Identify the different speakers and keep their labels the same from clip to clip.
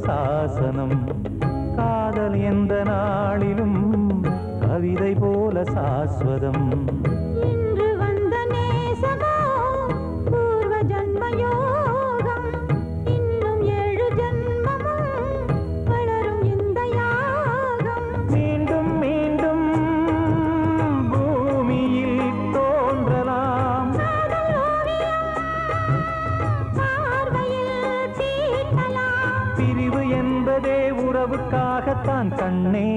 Speaker 1: சாசனம் காதல் எந்த நாளிலும் கவிதை போல சாஸ்வதம்.
Speaker 2: இன்று வந்த நேசமோ பூர்வ ஜன்ம யோகம், இன்னும் 7 ஜன்மமும் வளரும் இந்த யாகம்.
Speaker 1: மீண்டும் மீண்டும் பூமியில் தோன்றலாம்,
Speaker 2: பார்வையில் தீட்டலாம்.
Speaker 1: பிரிவு என்பதே உறவுக்காகத்தான் கண்ணே.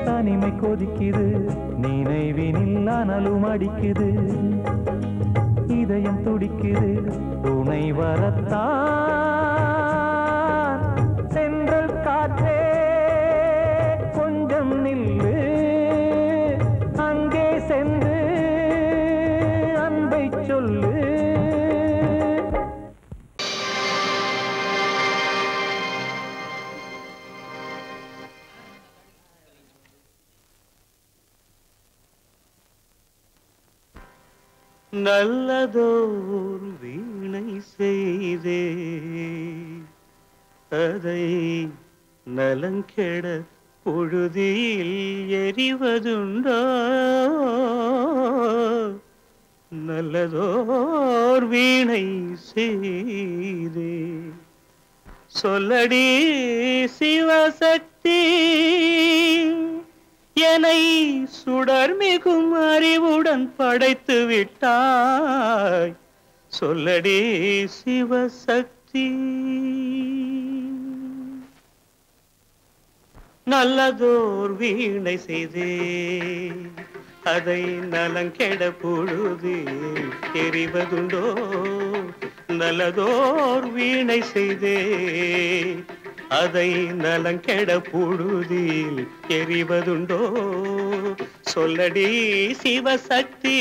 Speaker 1: தனிமை கொதிக்குது, நினைவினில் அனலும் அடிக்குது, இதயம் துடிக்குது, துணை வரத்தான். சென்றல் காற்றே கொஞ்சம் நில்லு, அங்கே சென்று அன்பை சொல்லு. நல்லதோர் வீணை செய்தே அதை நலங்கெட புழுதியில் எரிவதுண்டோ நல்லதோர் வீணை செய்தே சொல்லடி சிவசக்தி என்னை சுடர்மிகும் அறிவுடன் படைத்து விட்டாய் சொல்லடி சிவசக்தி நல்லதோர் வீணை செய்தே அதை நலங்கெட பொழுதில் எறிவதுண்டோ நல்லதோர் வீணை செய்தே அதை நலங்கெட பொழுதில் எறிவதுண்டோ சொல்லடி சிவசக்தி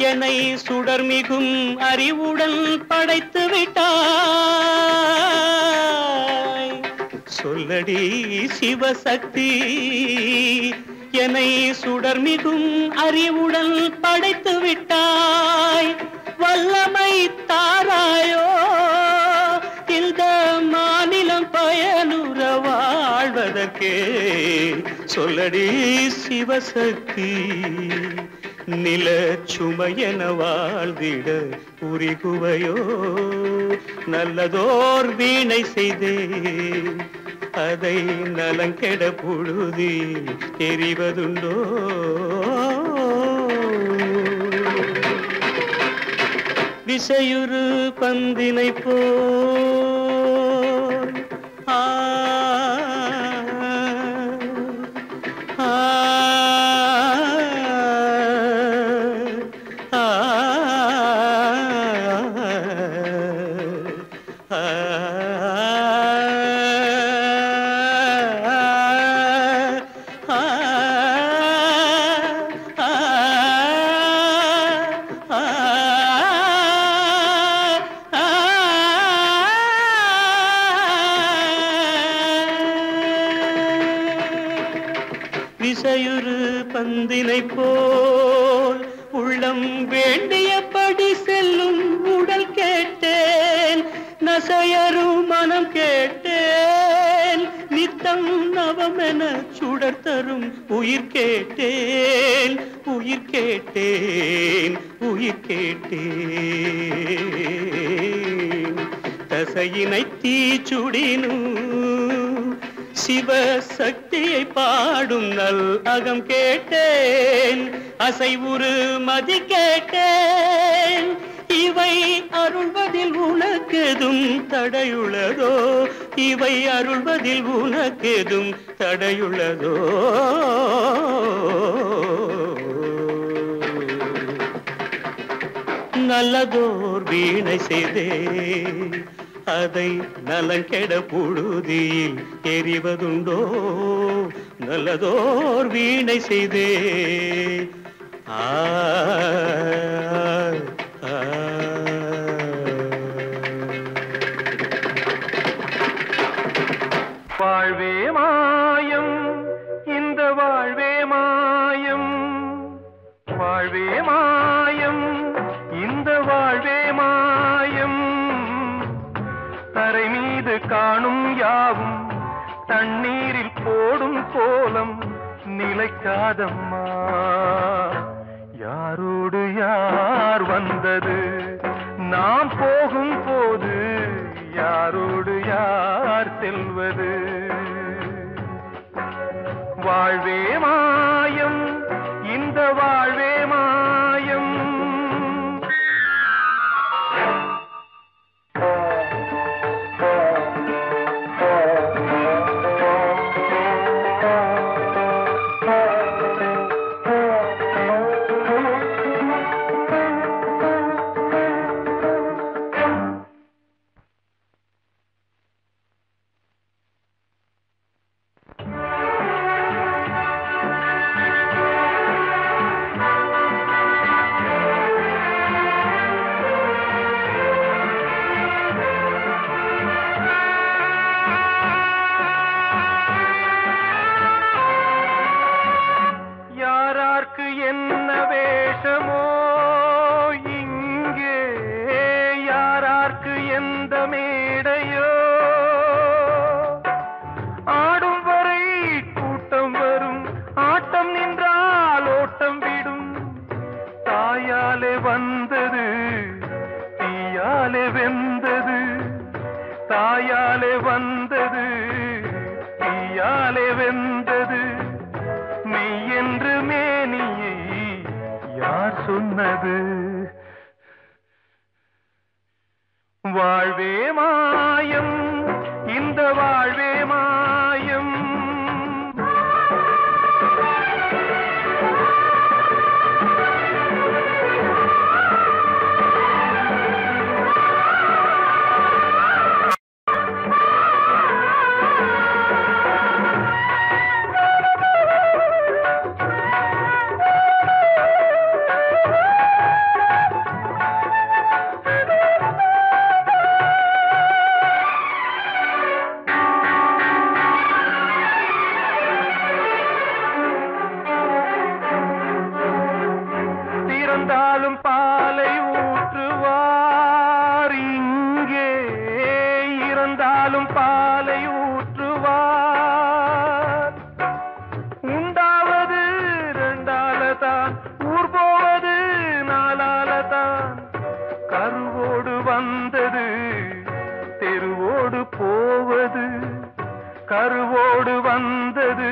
Speaker 1: என்னை சுடர்மிகும் அறிவுடன் படைத்து விட்டாய் சொல்லடி சிவசக்தி என்னை சுடர்மிகும் அறிவுடன் படைத்து விட்டாய் வல்லமை தாராயோ இந்த மாநிலம் பயனுற வாழ்வதற்கே சொல்லடி சிவசக்தி நில சுமையென வாழ்ந்திட உரிகுவையோ நல்லதோர் வீணை செய்தே அதை நலங்கெட பொழுதில் எறிவதுண்டோ விசையுறு பந்தினை போல் ஆ விசையுறு பந்தினை போல் உள்ளம் வேண்டியபடி செல்லும் உடல் கேட்டேன் நசையரும் மனம் கேட்டேன் நித்தம் நவமென சுடர் தரும் உயிர் கேட்டேன் உயிர் கேட்டேன் உயிர் கேட்டேன் தசையினை தீச்சுடினும் சிவசக்தியை பாடும் நல் அகம் கேட்டேன் அசைவுறு மதி கேட்டேன் இவை அருள்வதில் உனக்கெதும் தடையுள்ளதோ இவை அருள்வதில் உனக்கெதும் தடையுள்ளதோ நல்லதோர் வீணை செய்தே அதை நலங்கெட பொழுதில் எறிவதுண்டோ நல்லதோர் வீணை செய்தே ஆ வாழ்வே மாயம் இந்த வாழ்வே மாயம் வாழ்வே மாயம் இந்த வாழ்வே மாயம் தரை மீது காணும் யாவும் தண்ணீரில் போடும் கோலம் நிலைக்காதம்மா யாரோடு யார் வந்தது நாம் போகும் போது யாரோடு யார் செல்வது வாழ்வே மாயம் இந்த வாழ்வே மாயம் கண்ணாலே வெந்தது மெய் என்று மேனியை யார் சொன்னது வாழ்வே மாயம் இந்த வாழ்வே மாயம் இறந்தாலும் பாலை ஊற்றுவார் இங்கே இறந்தாலும் பாலை ஊற்றுவார் உண்டாவது ரெண்டாலதான் ஊர் போவது நாலாலதான் கருவோடு வந்தது தெருவோடு போவது கருவோடு வந்தது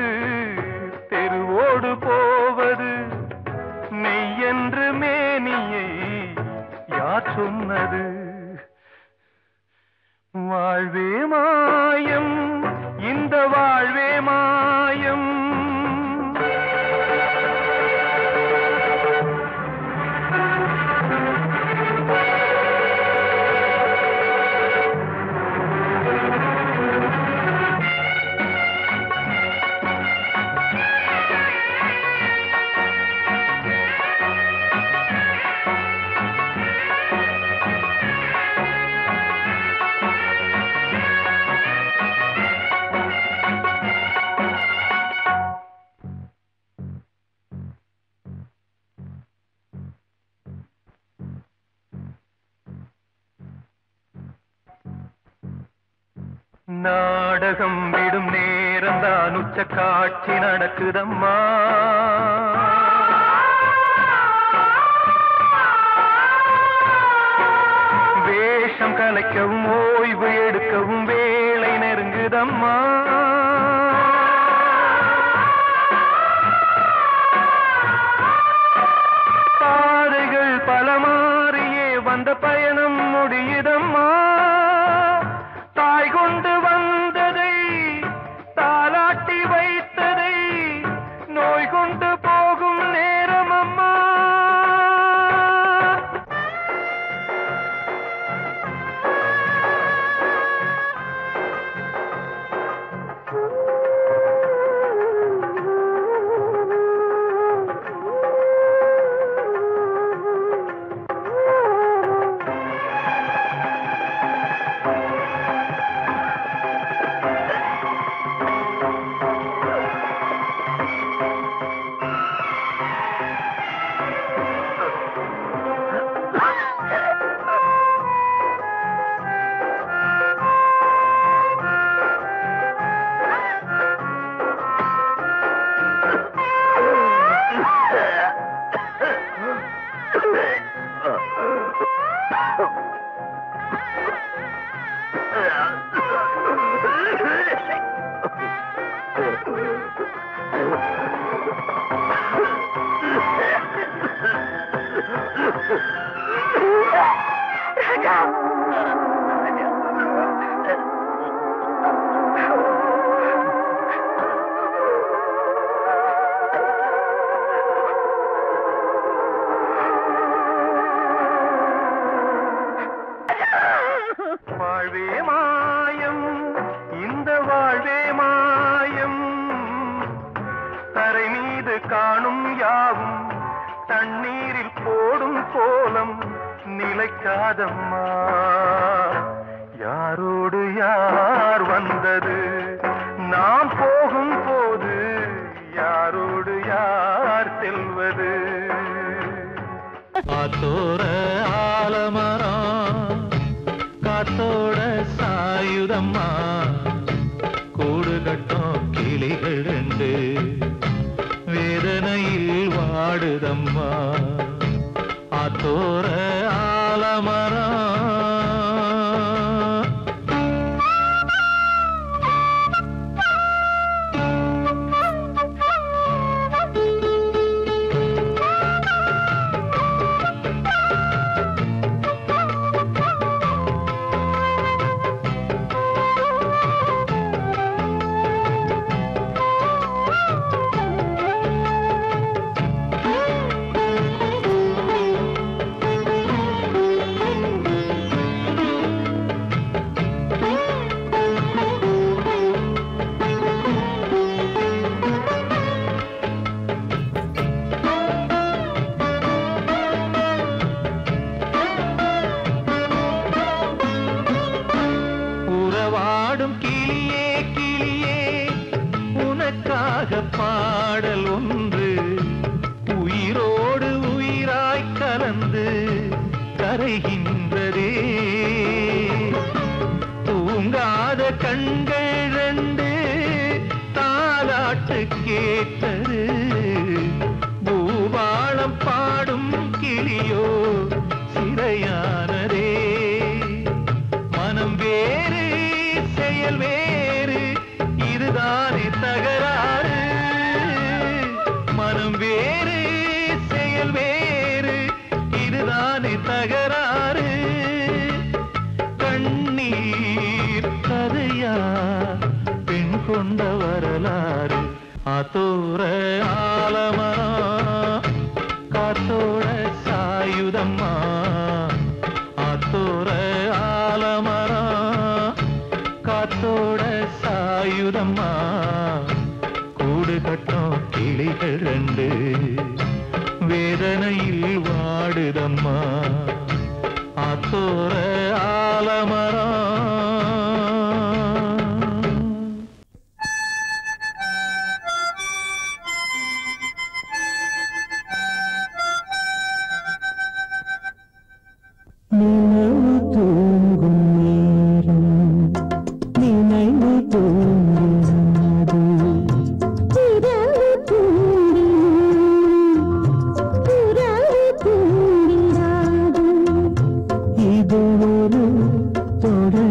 Speaker 1: தெருவோடு போவது மெய் என்று மேனியை யார் சொன்னது வாழ்வே மாயம் இந்த வாழ்வே மாயம் நாடகம் விடும் நேரம் தான் உச்ச காட்சி நடக்குதம்மா வேஷம் கலைக்கவும் ஓய்வு எடுக்கவும் வேளை நெருங்குதம்மா பாதைகள் பல மாறியே வந்த பயணம் முடியுதம்மா தாய் கொண்டு வந்ததை தாலாட்டி வைத்ததை நோய் கொண்டு போகும் நேரம் அம்மா வாழ்வே மாயம் இந்த வாழ்வே மாயம் தரை மீது காணும் யாவும் தண்ணீரில் போடும் கோலம் நிலைக்காதம்மா யாரோடு யார் வந்தது நாம் போகும் போது யாரோடு யார் செல்வது
Speaker 3: காத்தோர ஆலமரம் காத்தோட சாயுதம்மா கூடு கட்டும் கிளிகள் ரெண்டு வேதனையில் வாடுதம்மா ஆத்தோர ஆலமரம் பாடல் ஒன்று உயிரோடு உயிராய் கலந்து கரைகின்றதே. தூங்காத கண்கள் ரெண்டு தாலாட்டு கேட்டது. பூபாளம் பாடும் கிளியோ சிறையானதே. மனம் வேறு செயல் வேறு இதுதானே தகராறு. மனம் வேறு செயல் வேறு இதுதானே தகராறு. கண்ணீர் கதையா பெண் கொண்ட வரலாறு. ஆத்தோர ஆலமரம் காத்தோட சாயுதம்மா. ஆத்தோர ஆலமரம் காத்தோட சாயுதம்மா. கூடு கட்டும் கிளிகள் ரெண்டு வேதனையில் வாடுதம்மா. ஆத்தோர ஆலமரம்.
Speaker 4: நினைவு தூங்கும் நேரம் நினைவு தூங்காது.
Speaker 2: இரவு தூங்கி உறவு தூங்கிடாது.
Speaker 4: இது ஒரு தொடர்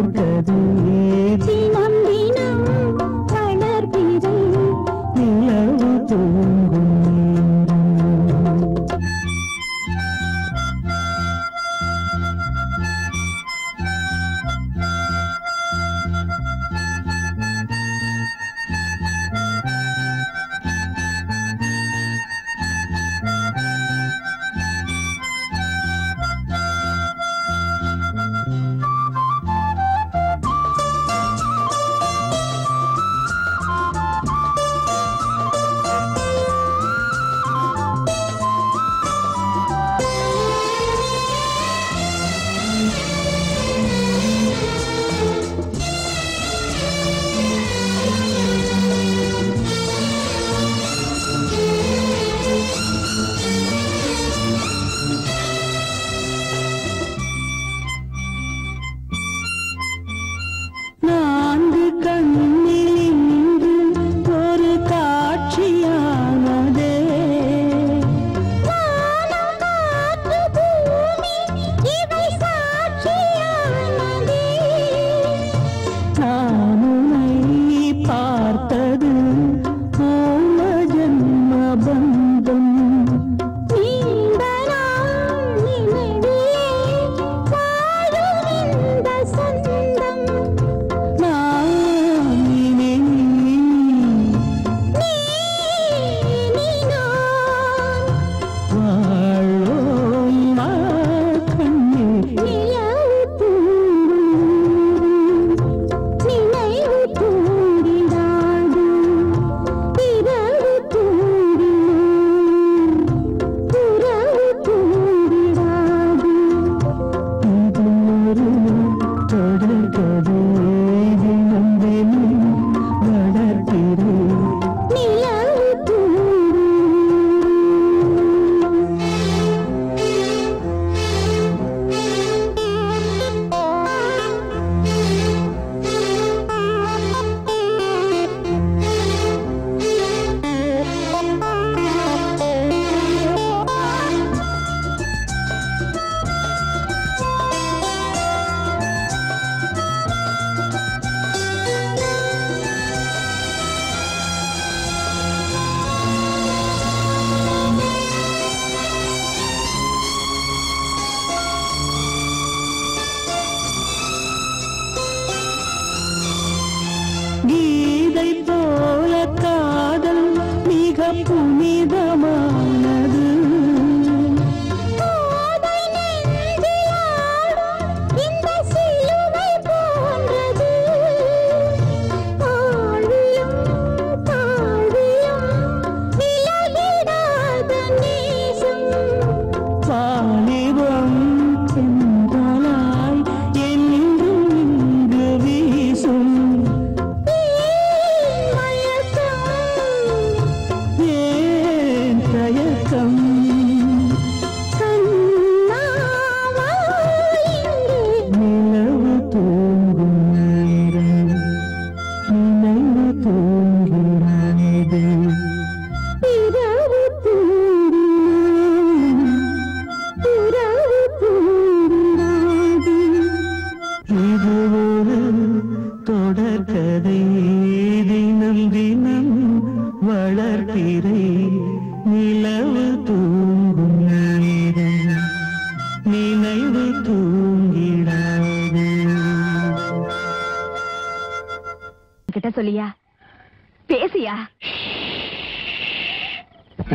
Speaker 5: பேசியா?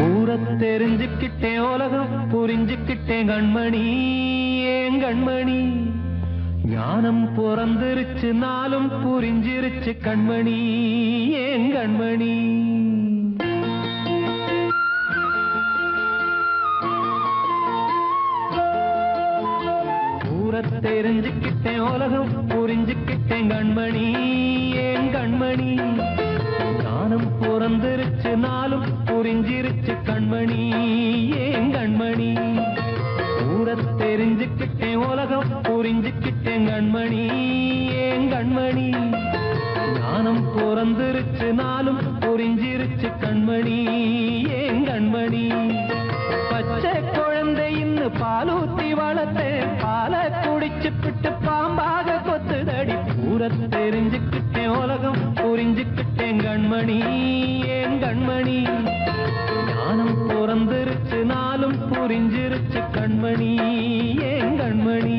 Speaker 3: ஊரை தெரிஞ்சுக்கிட்டேன், உலகம் புரிஞ்சுக்கிட்டேன் கண்மணி, ஏன் கண்மணி. ஞானம் பிறந்திருச்சு, நாளும் புரிஞ்சிருச்சு கண்மணி, ஏன் கண்மணி. ஊரை தெரிஞ்சுக்கிட்டேன், உலகம் புரிஞ்சுக்கிட்டேன் கண்மணி, ஏன் கண்மணி. ஞானம் பிறந்திருச்சு, நாளும் புரிஞ்சிருச்சு கண்மணி, ஏன் கண்மணி. ஊரை தெரிஞ்சுக்கிட்டேன், உலகம் புரிஞ்சுக்கிட்டேன் கண்மணி, ஏன் கண்மணி. ஞானம் பிறந்திருச்சு, நாளும் புரிஞ்சிருச்சு கண்மணி, ஏன் கண்மணி. பச்சை குழந்தை இன்னும் பாலூத்தி வளர்த்தேன், பாலை குடிச்சு பிட்டு பாம்பாக கொத்துதடி. ஊரை தெரிஞ்சுக்கிட்டேன், உலகம் புரிஞ்சுக்கிட்டேன் கண்மணி, ஏன் கண்மணி. ஞானம் பிறந்திருச்சு, நாளும் புரிஞ்சிருச்சு கண்மணி, ஏன் கண்மணி.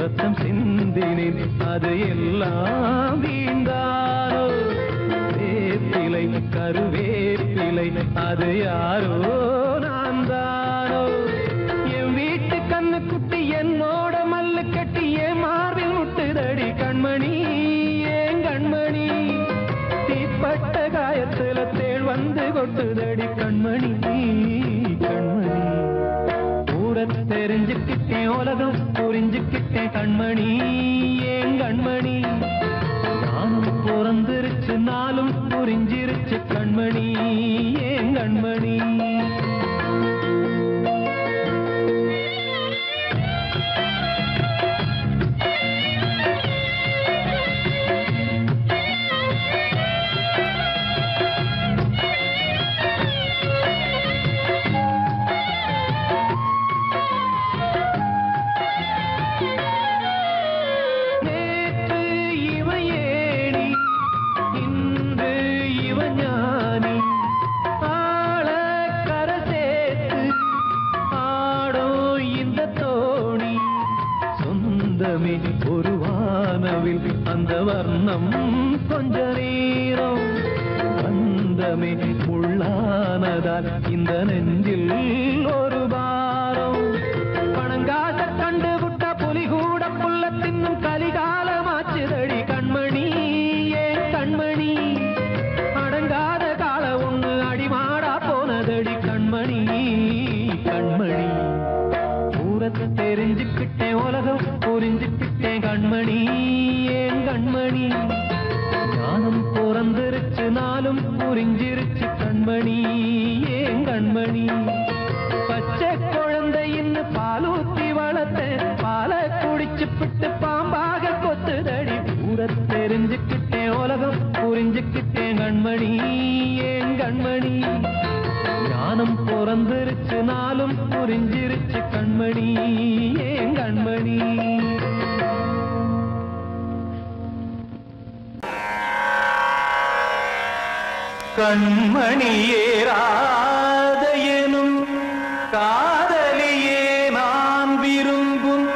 Speaker 3: ரத்தம் சிந்தினேன், அது எல்லாம் வீண்டாரோ. வேப்பிலை கருவேப்பிலை, அது யாரோ நான் தானோ. என் வீட்டு கண்ணு குட்டி என்னோட மல்லு கட்டி என் மார்பில் முட்டுதடி கண்மணி, ஏன் கண்மணி. தீப்பட்ட காயத்துல தேள் வந்து கொட்டுதடி கண்மணி, கண்மணி. ஊரை தெரிஞ்சுக்கிட்டேன், உலகம் புரிஞ்சுக்கிட்டேன் கண்மணி, ஏன் கண்மணி. ஞானம் பிறந்திருச்சு, நாளும் புரிஞ்சிருச்சு கண்மணி, ஏன் கண்மணி. ஒரு வானவில் அந்த வர்ணம் கொஞ்ச நேரம் வந்தமே உள்ளானதால் இந்த நெஞ்சில் ஒரு பாரம். பணங்காச கண்டு விட்ட புலி கூட புல்ல தின்னும் கலிகாலமாச்சுதடி கண்மணி, ஏன் கண்மணி. அடங்காத கால ஒண்ணு அடிமாடா போனதடி கண்மணி, கண்மணி. ஊரத்தை தெரிஞ்சுக்கிட்டேன், உலகம் புரிஞ்சுக்கிட்டேன் கண்மணி, ஏன் கண்மணி. ஞானம் பிறந்திருச்சு, நாளும் புரிஞ்சிருச்சு கண்மணி, ஏன் கண்மணி. பச்சை குழந்தை இன்னும் பாலூத்தி வளர்த்தேன், பாலை குடிச்சு பிட்டு பாம்பாக கொத்துதடி. ஊரை தெரிஞ்சுக்கிட்டேன், உலகம் புரிஞ்சுக்கிட்டேன் கண்மணி, ஏன் கண்மணி. ஞானம் பிறந்திருச்சு, நாளும் புரிஞ்சிருச்சு கண்மணி, ஏன் கண்மணி. கண்மணியே ராதையனும் காதலியே நான் விரும்பும்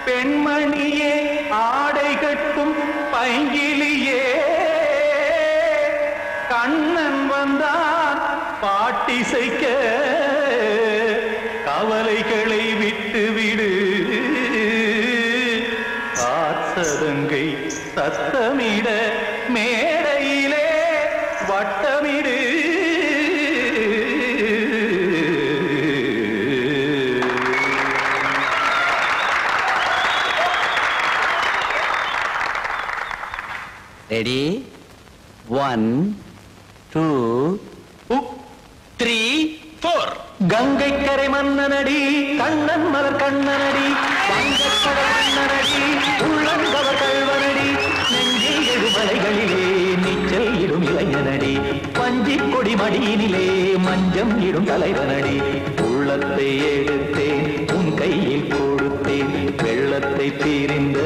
Speaker 3: பெண்மணியே ஆடை கட்டும் பைங்கிலியே. கண்ணன் வந்தான் பாட்டிசைக்க கவலைகளை விட்டுவிடு. காத்ததங்கை சத்தமிட மேடையிலே வட்டமிடு.
Speaker 6: ரெடி? 1 2 3 4.
Speaker 3: கங்கை கரை மன்னனடி கண்ணன் மலர் கண்ணனடி வங்கக்கடல் மன்னனடி உள்ளங்கவர் கல்வனடி நெஞ்சில் எழுமலைகளிலே நீச்சல் இடும் இளைஞனடி பஞ்சிக் கொடி மடியினிலே மஞ்சம் இடும் தலைவனடி உள்ளத்தை எடுத்தேன் உன் கையில் கொடுத்தேன் வெள்ளத்தை தீரிந்த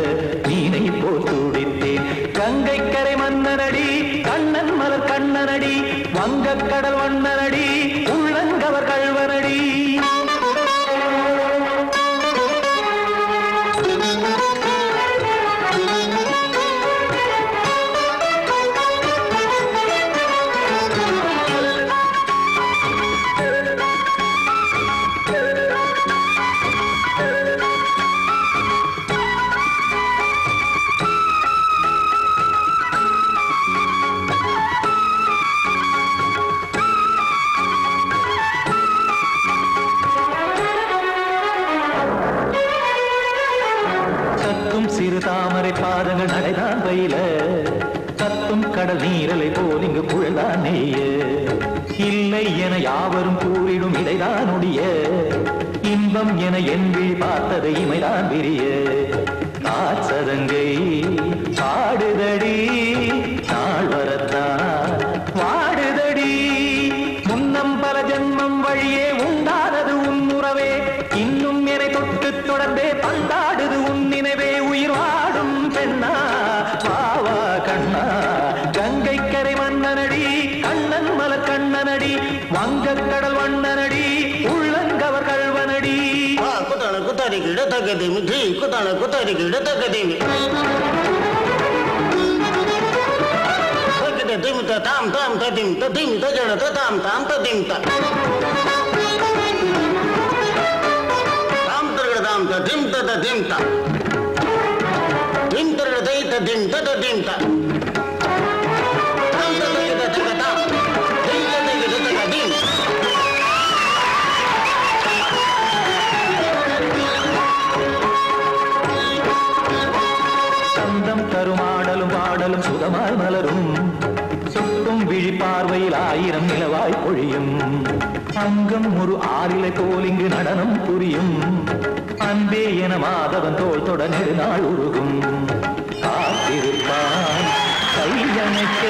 Speaker 3: மீனை போல் துடித்தேன் கங்கை கரை மன்னனடி கண்ணன் மலர் கண்ணனடி வங்கக்கடல் வண்ணனடி உள்ளங்கவர் கல்வனடி சிறு தாமரை பாதங்கள் நடைதான் பயில கத்தும் கடல் நீரலை போல் இங்கு புழல்தான் நெய்ய இல்லை என யாவரும் கூறிடும் இடைதான் ஒடிய இன்பம் என என் விழி பார்த்தது இமைதான் விரிய காற்சதங்கை பாடுதடி நாள் வரத்தான் வாடுதடி முன்னம் பல ஜென்மம் வழியே உண்டானது உன் உறவே இன்னும் என்னை தொட்டு தொடர்ந்தே பந்தாடுது உன் நினைவே உயிர் வாடும் பெண்ணா பாவா கண்ணா கங்கை கரை மன்னனடி கண்ணன் மலர் கண்ணனடி வங்கக்கடல் வண்ணனடி உள்ளங்கவர் கல்வனடி
Speaker 5: குத்தான குத்தாரி கிட தகதேமி ஜி குத்தான குத்தாரி கிட தகதேமி ததிம் தாம் தாம் ததிம் ததிம் தஜட தாம் தாம் ததிம் தாம் தாம் ததிம் ததிம் தாம் திம் தரதை ததிம் ததிம் தாம் தாம் ததிம் ததிம் தாம் திம் ததிம் ததிம்
Speaker 3: சந்தம் தருமாடலும் பாடலும் சுகமாய் மலரும் சுட்டும் விழி பார்வையில் ஆயிரம் நிலவாய் பொழியும் அங்கம் ஒரு ஆறிலை போல் இங்கு நடனம் புரியும் அன்பே என மாதவன் தோள் தொட நெடுநாள் உருகும் காத்திருப்பான் கையணைக்க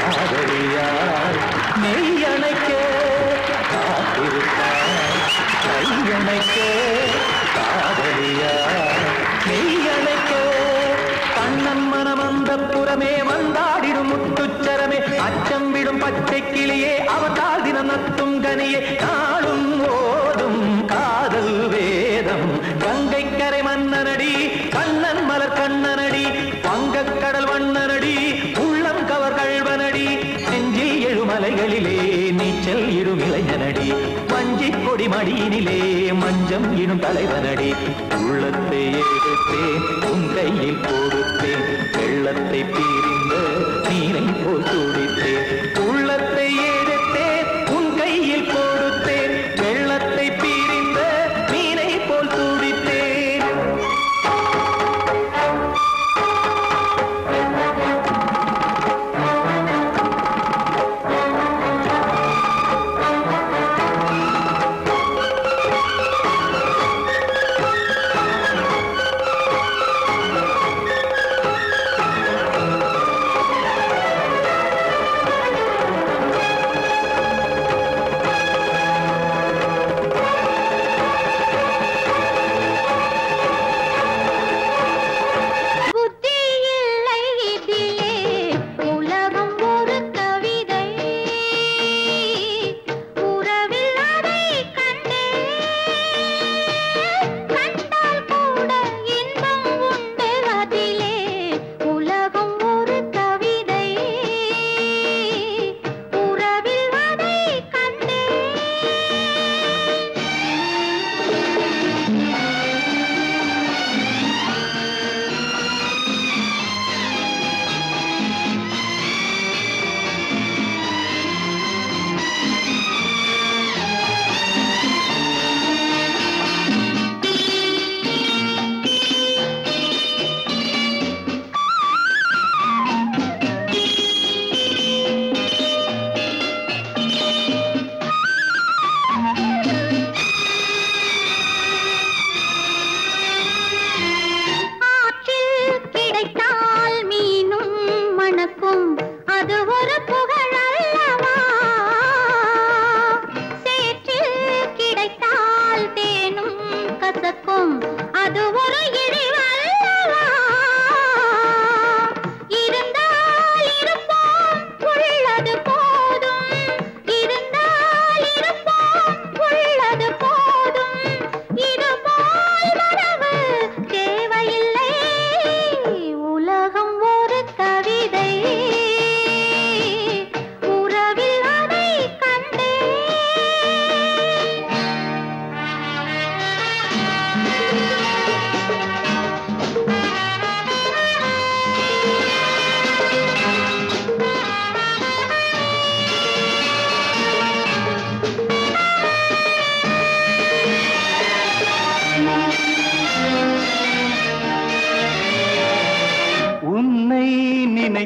Speaker 3: காதலியார் மெய்யணைக்க காத்திருப்பான் கையணைக்க காதலியார் மெய்யணைக்க கண்ணன் மனமந்த புறமே வந்தாடிடும் முத்துச்சரமே அச்சம் விடும் பச்சை கிளியே அவதால் தினம் நத்தும் கனியே நாளும் ஓதும் காதல் வேதம் கங்கை கரை மன்னனடி கண்ணன் மலர் கண்ணனடி வங்கக்கடல் வண்ணனடி உள்ளம் கவர் கல்வனடி நெஞ்சில் எழுமலைகளிலே நீச்சல் இடும் இளைஞனடி வஞ்சிக் கொடி மடியினிலே மஞ்சம் இடும் தலைவனடி உள்ளத்தை எடுத்தேன் உன் கையில் கொடுத்தேன் வெள்ளத்தை பீரிந்த நீரை போல் துடித்தேன் உள்ளத்தை எடுத்தேன் உன் கையில் கொடுத்தேன் வெள்ளத்தை பீரிந்த நீரை போல் துடித்தேன்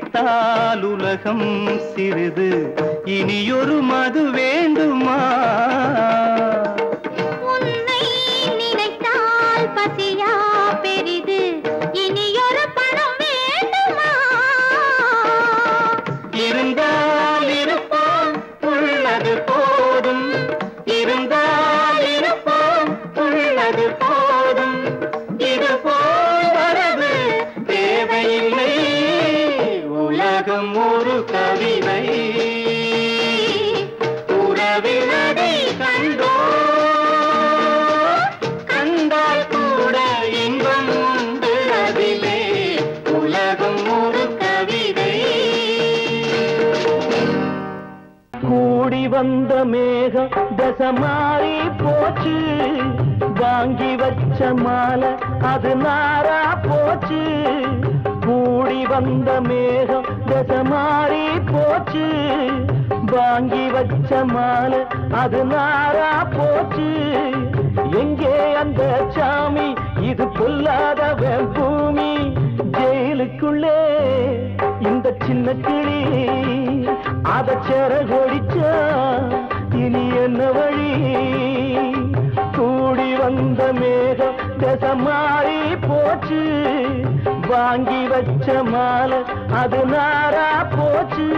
Speaker 3: நினைத்தால் உலகம் சிறிது, இனியொரு மது வேண்டுமா?
Speaker 2: உன்னை நினைத்தால் பசியா பெரிது, இனியொரு பணம் வேண்டுமா?
Speaker 3: இருந்தால் இருப்போம் உள்ளது போதும், இருந்தால் இருப்போம் உள்ளது போதும், இது போல் வரவு தேவையில்லை, உலகம் ஒரு கவிதை, உறவில் அதை கண்டோ, கண்டால் கூட இன்பம் உண்டு அதிலே, உலகம் ஒரு கவிதை. கூடி வந்த மேகம் தசை மாறி போச்சு, வாங்கி வச்ச மாலை அது நாரா போச்சு. கூடி வந்த மேகம் தசை மாறி போச்சு, வாங்கி வச்ச மாலை அது நாரா போச்சு. எங்கே அந்த சாமி, இது பொல்லாதவன் பூமி, ஜெயிலுக்குள்ளே இந்த சின்ன கிளி அத செரகொடிச்சா இனி என்ன வழி? கூடி வந்த மேகம் தசை மாறி போச்சு, வாங்கி வச்ச மாலை அது நாரா போச்சு.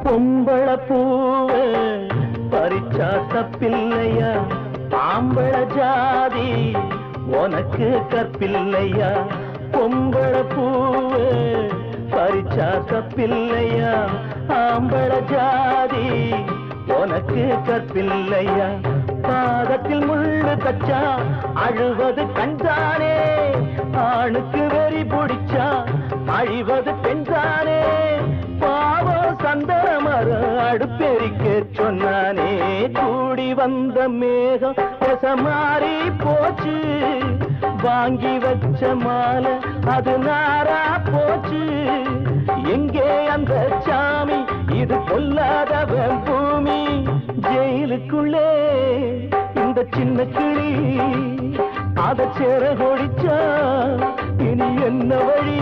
Speaker 3: பொம்பள பூவ பறிச்சா தப்பில்லையா, ஆம்பள ஜாதி உனக்கு கற்பில்லையா? பொம்பள பூவ பறிச்சா தப்பில்லையா, ஆம்பள ஜாதி உனக்கு கற்பில்லையா? பாதத்தில் முள்ளு தச்சா அழுவது கண்தானே, ஆணுக்கு வெறி பிடிச்சா அழிவது பெண்தானே. பாவம் சந்தன மரம் அடுப்பெரிக்க சொன்னானே. கூடி வந்த மேகம் தசை மாறி போச்சு, வாங்கி வச்ச மாலை அது நாரா போச்சு. எங்கே அந்த சாமி, இது பொல்லாதவன் பூமி, ஜெயிலுக்குள்ளே இந்த சின்ன கிளி அத செரகொடிச்சா இனி என்ன வழி?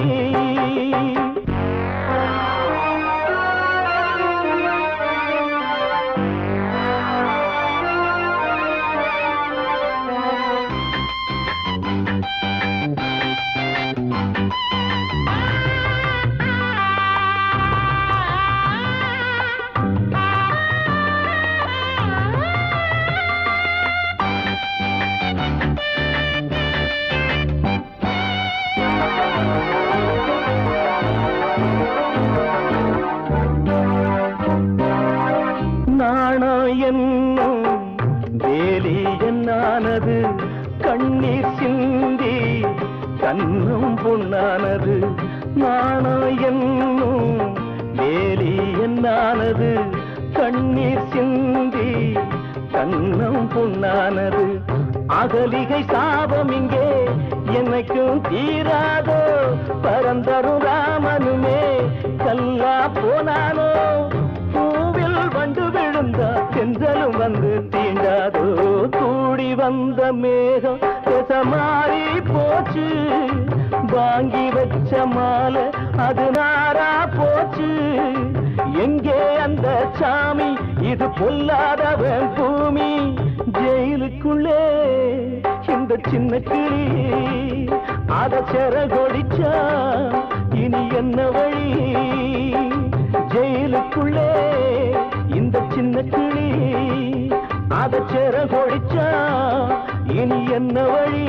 Speaker 3: என்னும் வேலி என்னானது, கண்ணீர் சிந்தி கண்ணும் பொன்னானது. நாணம் என்னும் வேலி என்னானது, கண்ணீர் சிந்தி கண்ணும் பொன்னானது. அகலிகை சாபம் இங்கே என்னைக்கும் தீராதோ, பரந்தரும் ராமனுமே கல்லா போனானோ. பூவில் வண்டு விழுந்தா செஞ்சலும் வந்து தீண்டாதோ. கூடி வந்த மேகம் தசை மாறி போச்சு, வாங்கி வச்ச மாலை அது நாரா போச்சு. எங்கே அந்த சாமி, இது பொல்லாதவன் பூமி, ஜெயிலுக்குள்ளே இந்த சின்ன கிளி அத செரகொடிச்சா இனி என்ன வழி? ஜெயிலுக்குள்ளே இந்த சின்ன கிளி அத செரகொடிச்சா இனி என்ன வழி?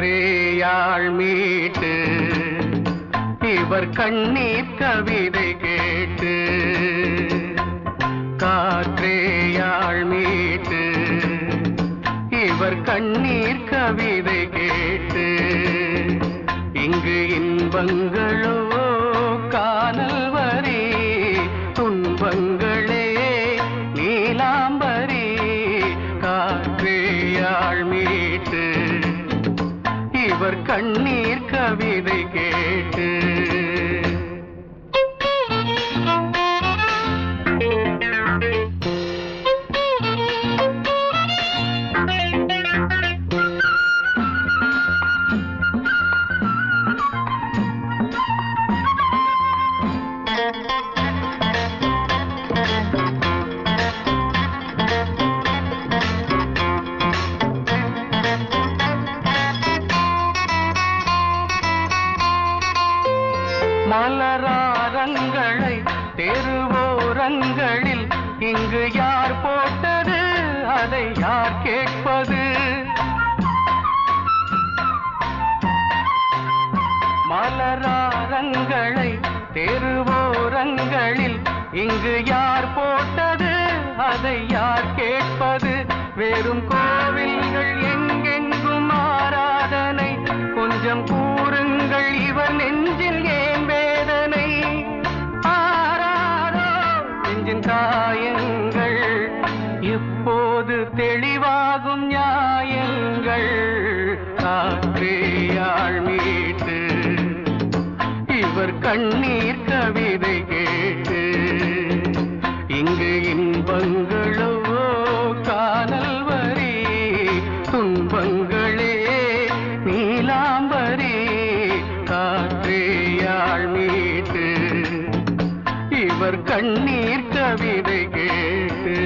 Speaker 6: காற்றேயாள் மீட்டு இவர் கண்ணீர் கவிதை கேட்டு காற்றேயாள் மீட்டு இவர் கண்ணீர் கவிதை கேட்டு இங்கு இன்பங்களோ காணல் வரி துன்பங்களே நீலாம்பரி காற்றேயாள் மீட்டு இவர் கண்ணீர் கவிதை கேட்டு மலராரங்களை தெருவோரங்களில் இங்கு யார் போட்டது அதை யார் கேட்பது மலராரங்களை தெருவோரங்களில் இங்கு யார் போட்டது அதை யார் கேட்பது வெறும் கோவில்கள் எங்கெங்கும் ஆராதனை கொஞ்சம் கூறுங்கள் இவர் நெஞ்சில் ஏன் வேதனை ஆராரோ நெஞ்சின் காயங்கள் எப்போது தெளிவாகும் நியாயங்கள் காற்றேயாள் மீட்டு இவர் கண்ணீர் கவிதை கேட்டு இங்கு இன்பங்களோ காணல் வரி துன்பங்களே நீலாம்பரி காற்றேயாள் மீட்டு இவர் கண்ணீர் கவிதை கேட்டு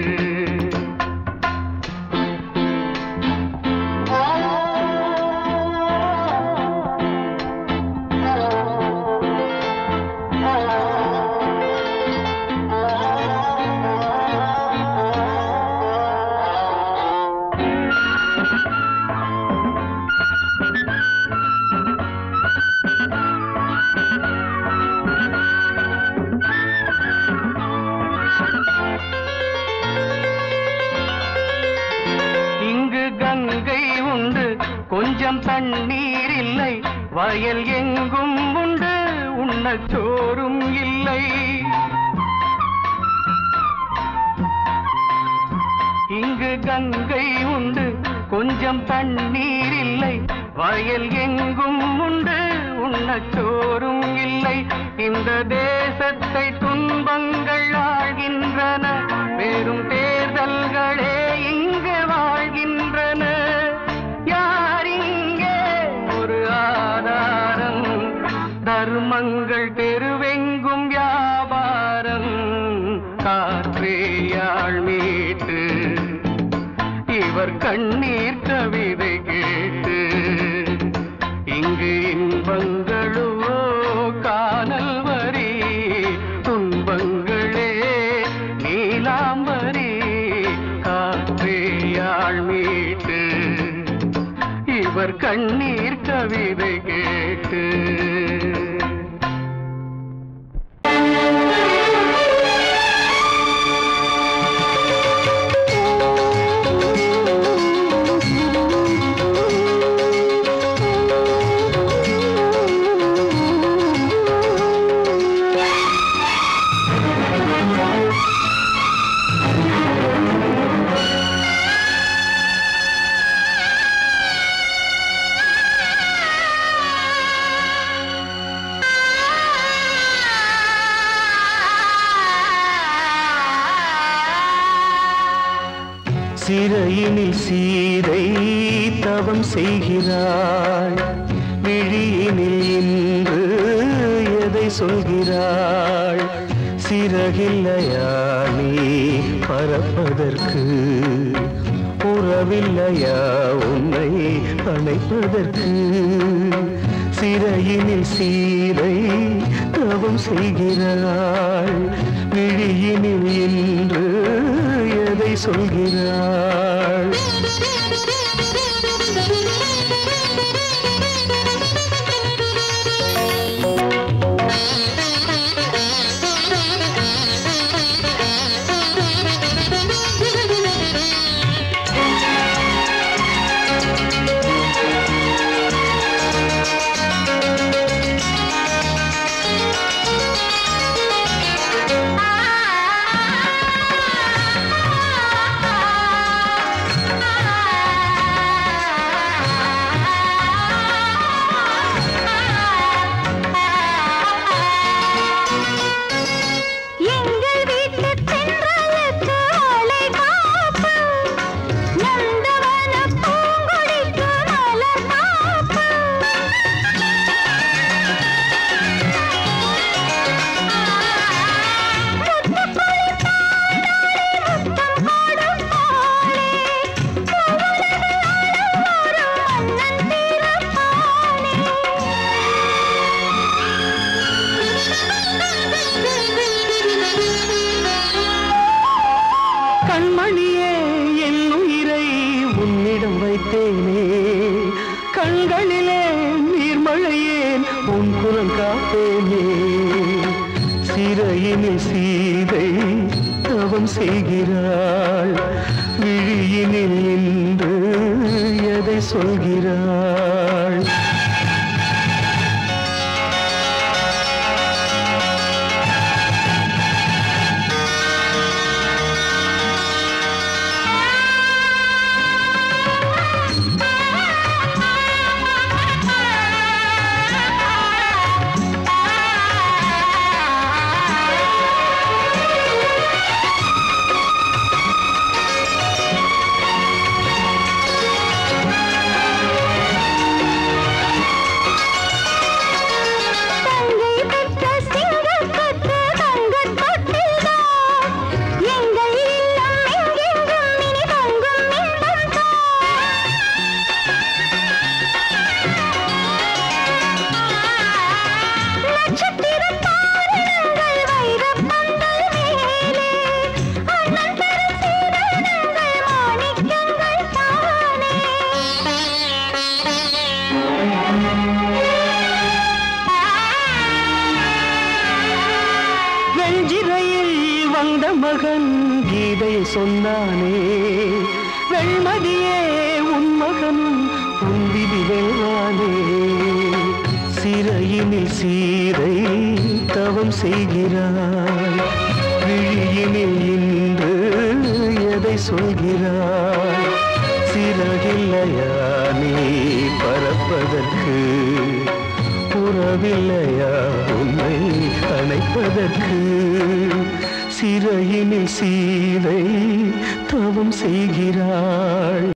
Speaker 6: கொஞ்சம் தண்ணீர் இல்லை வயல் எங்கும் உண்டு உண்ணச் சோறும் இல்லை இங்கு கங்கை உண்டு கொஞ்சம் தண்ணீர் இல்லை வயல் எங்கும் உண்டு உண்ணச் சோறும் இல்லை இந்த தேசத்தை துன்பங்கள் ஆழ்கின்றன வெறும் தேர்தல்களே இங்கு வாழ்கின்றன தர்மங்கள் தெருவெங்கும் வியாபாரம் காற்றேயாள் மீட்டு இவர் கண்ணீர் கவிதை கேட்டு இங்கு இன்பங்களோ காணல் வரி துன்பங்களே நீலாம்பரி காற்றேயாள் மீட்டு இவர் கண்ணீர் கவிதை கேட்டு
Speaker 3: சிறையினில் சீதை தவம் செய்கிறாள் விழியினில் இன்று எதை சொல்கிறாள் சிறகில்லையா நீ பறப்பதற்கு உறவில்லையா உன்னை அணைப்பதற்கு சிறையினில் சீதை தவம் செய்கிறாள் விழியினில் இன்று எதை சொல்கிறாள்
Speaker 6: கண்மணியே என் உயிரை உன்னிடம் வைத்தேனே கண்களிலே நீர்மழையேன் உன் குரல் காப்பேனே சிறையினில் சீதை தவம் செய்கிறாள் விழியினில் இன்று எதை சொல்கிறாள் மகன் கீதை சொன்னானே வெண்மதியே உன் மகனும் உன் விதி வெல்வானே சிறையினில் சீதை தவம் செய்கிறாய் விழியினில் இன்று எதை சொல்கிறாய் சிறகில்லையா நீ பறப்பதற்கு புறவில்லையா உன்னை அணைப்பதற்கு சிறையினில் சீதை தவம் செய்கிறாள்